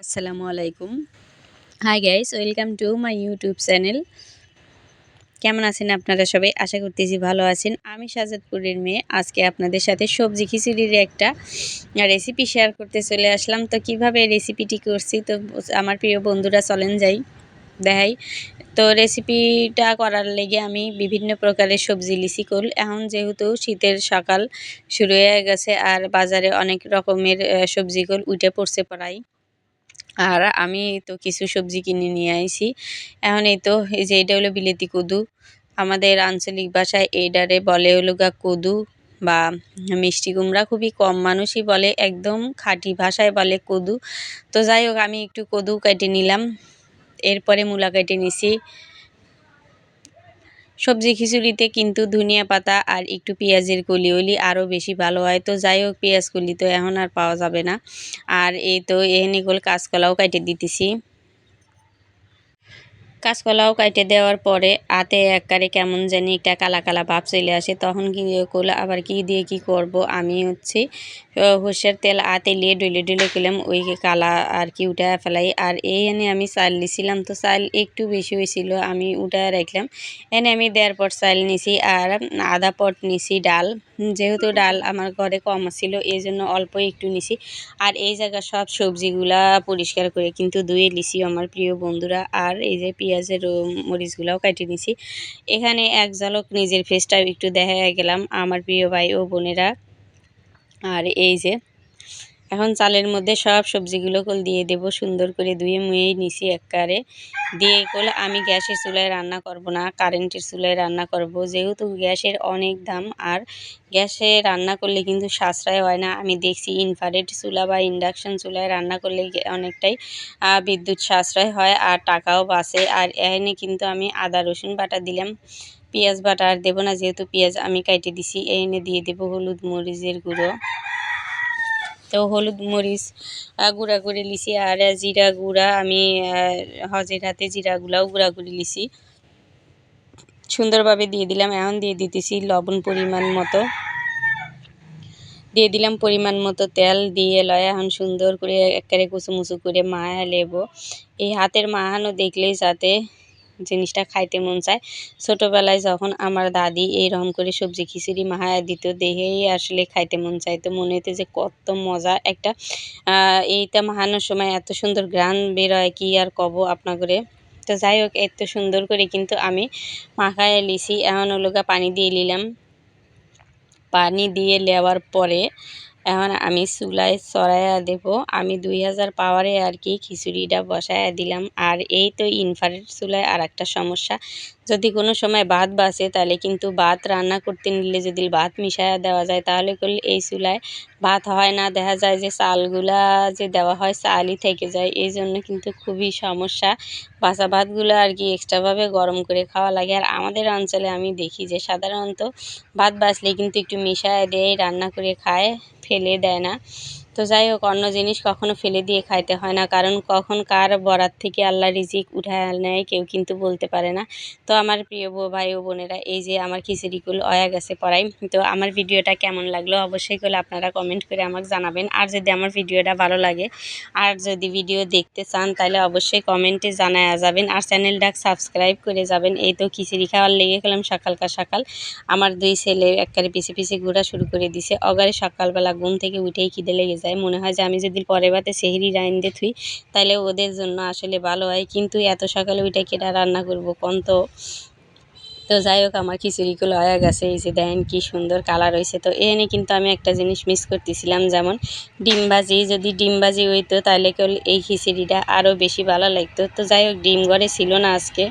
আসসালামু আলাইকুম। Hi guys, welcome to my YouTube channel. কেমন আছেন আপনারা সবাই? আশা করতেছি ভালো আছেন। আমি শাহজাদপুরের মেয়ে। আজকে আপনাদের সাথে সবজি খিচুড়ির একটা রেসিপি শেয়ার করতে চলে আসলাম। তো কিভাবে রেসিপিটি করছি তো আমার প্রিয় বন্ধুরা চলেন যাই দেখাই। তো রেসিপিটা করার লেগে আমি বিভিন্ন প্রকারের সবজি লিছি কল। এখন যেহেতু শীতের সকাল শুরু হয়ে গেছে আর বাজারে অনেক রকমের সবজিগুলো উঠে পড়ছে প্রায়। আর আমি তো কিছু সবজি কিনে নিয়ে আইছি। এখন এই তো এই যে এটা হলো বিলেতি কদু। আমাদের আঞ্চলিক ভাষায় এইডারে বলে হলো গা কদু বা মিষ্টি কুমড়া। খুবই কম মানুষই বলে, একদম খাঁটি ভাষায় বলে কদু। তো যাই হোক, আমি একটু কদু কেটে নিলাম, এরপরে মূলা কেটে নিছি। সবজি খিচুড়িতে কিন্তু ধনিয়া পাতা আর একটু পেঁয়াজের কলি হলি আরও বেশি ভালো হয়। তো যাই হোক, পেঁয়াজ কলি তো এখন আর পাওয়া যাবে না। আর এই তো এখানে কাঁচকলাও কেটে দিতেছি। কাঁচকলাও কাটে দেওয়ার পরে হাতে একবারে কেমন জানি একটা কালা কালা ভাব চলে আসে, তখন কি করলে আবার কি দিয়ে কি করব, আমি সর্ষের তেল হাতে লিয়ে ডলে ডলে খেলাম ওই কালা আর কি উঠে ফেলাই। আর এই এনে আমি চাল নিছিলাম, তো চাল একটু বেশি হয়েছিল, আমি উঠে রাখলাম। এনে আমি 1.5 পট চাল নিছি আর আধা পট নিছি ডাল। যেহেতু ডাল আমার ঘরে কম ছিল এই জন্য অল্প একটু নিছি। আর এই জায়গা সব সবজিগুলা পরিষ্কার করে কিন্তু ধুয়ে নিছি আমার প্রিয় বন্ধুরা। আর এই যে পেঁয়াজের মরিচগুলাও কেটে নিছি। এখানে এক ঝলক নিজের ফেসটাও একটু দেখা গেলাম আমার প্রিয় ভাই ও বোনেরা। আর এই যে এখন চালের মধ্যে সব সবজিগুলো দিয়ে দেব, সুন্দর করে ধুয়ে মুয়েই নিছি একবারে। দিয়ে আমি গ্যাসের চুলায় রান্না করব না, কারেন্টের চুলায় রান্না করব, যেহেতু গ্যাসের অনেক দাম। আর গ্যাসে রান্না করলে কিন্তু সাশ্রয় হয় না। আমি দেখছি ইনফ্রারেড চুলা বা ইন্ডাকশন চুলায় রান্না করলে অনেকটাই বিদ্যুৎ সাশ্রয় হয় আর টাকাও বাঁচে। আর এখানে কিন্তু আমি আদা রসুন বাটা দিলাম, পেঁয়াজ বাটা আর দেবো না, যেহেতু পেঁয়াজ আমি কেটে দিছি। এখানে দিয়ে দেবো হলুদ মরিচের গুঁড়ো। তো হলুদ মরিচ গুঁড়া করে লিছি। আর জিরা গুঁড়া আমি হজের হাতে জিরাগুলাও গুঁড়া করে লিছি, সুন্দরভাবে দিয়ে দিলাম। এখন দিয়ে দিতেছি লবণ পরিমাণ মতো, দিয়ে দিলাম পরিমাণ মতো তেল। দিয়ে লয় এখন সুন্দর করে একেবারে কুচুমুচু করে মায়া লেব। এই হাতের মাহানো দেখলেই যাতে জিনিসটা খাইতে মন চায়। ছোটোবেলায় যখন আমার দাদি এইরকম করে সবজি খিচুড়ি মাহায়া দিত, দেখেই আসলে খাইতে মন চাইতো, মনে হতো যে কত মজা একটা। এইটা মাহানোর সময় এত সুন্দর ঘ্রাণ বেরোয় কি আর কব আপনাদের। তো যাই হোক, এত সুন্দর করে কিন্তু আমি মাখায় লিছি। এখন পানি দিয়ে নিলাম। পানি দিয়ে নেওয়ার পরে এখন আমি চুলায় চড়াইয়া দেব। আমি 2000 পাওয়ারে আর কি খিচুড়িটা বসাইয়া দিলাম। আর এই তো ইনফ্রারেড চুলায় আর একটা সমস্যা, যদি কোনো সময় ভাত বাঁচে তাহলে কিন্তু ভাত রান্না করতে নিলে যদি ভাত মিশাইয়া দেওয়া যায় তাহলে করলে এই চুলায় ভাত হয় না। দেখা যায় যে চালগুলা যে দেওয়া হয় চালই থেকে যায়, এই জন্য কিন্তু খুবই সমস্যা। বাসা ভাতগুলো আর কি এক্সট্রাভাবে গরম করে খাওয়া লাগে। আর আমাদের অঞ্চলে আমি দেখি যে সাধারণত ভাত বাঁচলে কিন্তু একটু মিশায় দেয়, রান্না করে খায়, ফেলে দেয় না। তো যাই হোক, অন্য জিনিস কখনো ফেলে দিয়ে খাইতে হয় না, কারণ কখন কার বরাত থেকে আল্লাহ রিজিক উঠায় নেয় কেউ কিন্তু বলতে পারে না। তো আমার প্রিয় ভাই ও বোনেরা, এই যে আমার খিচুড়িগুলো হয়ে গেছে পড়াই। তো আমার ভিডিওটা কেমন লাগলো অবশ্যই করে আপনারা কমেন্ট করে আমাকে জানাবেন। আর যদি আমার ভিডিওটা ভালো লাগে আর যদি ভিডিও দেখতে চান তাহলে অবশ্যই কমেন্টে জানায়া যাবেন আর চ্যানেলটা সাবস্ক্রাইব করে যাবেন। এই তো খিচুড়ি খাওয়ার লেগে গেলাম সকালকার সকাল। আমার 2 ছেলে একবারে পিছে পিছে ঘোরা শুরু করে দিছে। অগারে সকালবেলা ঘুম থেকে উঠেই খিদে লেগে যায়, মনে হয় যে আমি যদি পরের বাতে সেহরি রাইন্দে থুই তাহলে ওদের জন্য আসলে ভালো হয়, কিন্তু এত সকালে উঠে কেটা রান্না করবো কোন তো। তো যাই হোক, আমার খিচুড়িগুলো হয়ে গেছে। এই যে দেখেন কি সুন্দর কালার হয়েছে। তো এখানে কিন্তু আমি একটা জিনিস মিস করতেছিলাম, যেমন ডিম ভাজি। যদি ডিম ভাজি হইতো তাহলে এই খিচুড়িটা আরও বেশি ভালো লাগতো। তো যাই হোক, ডিম ঘরে ছিল না আজকে।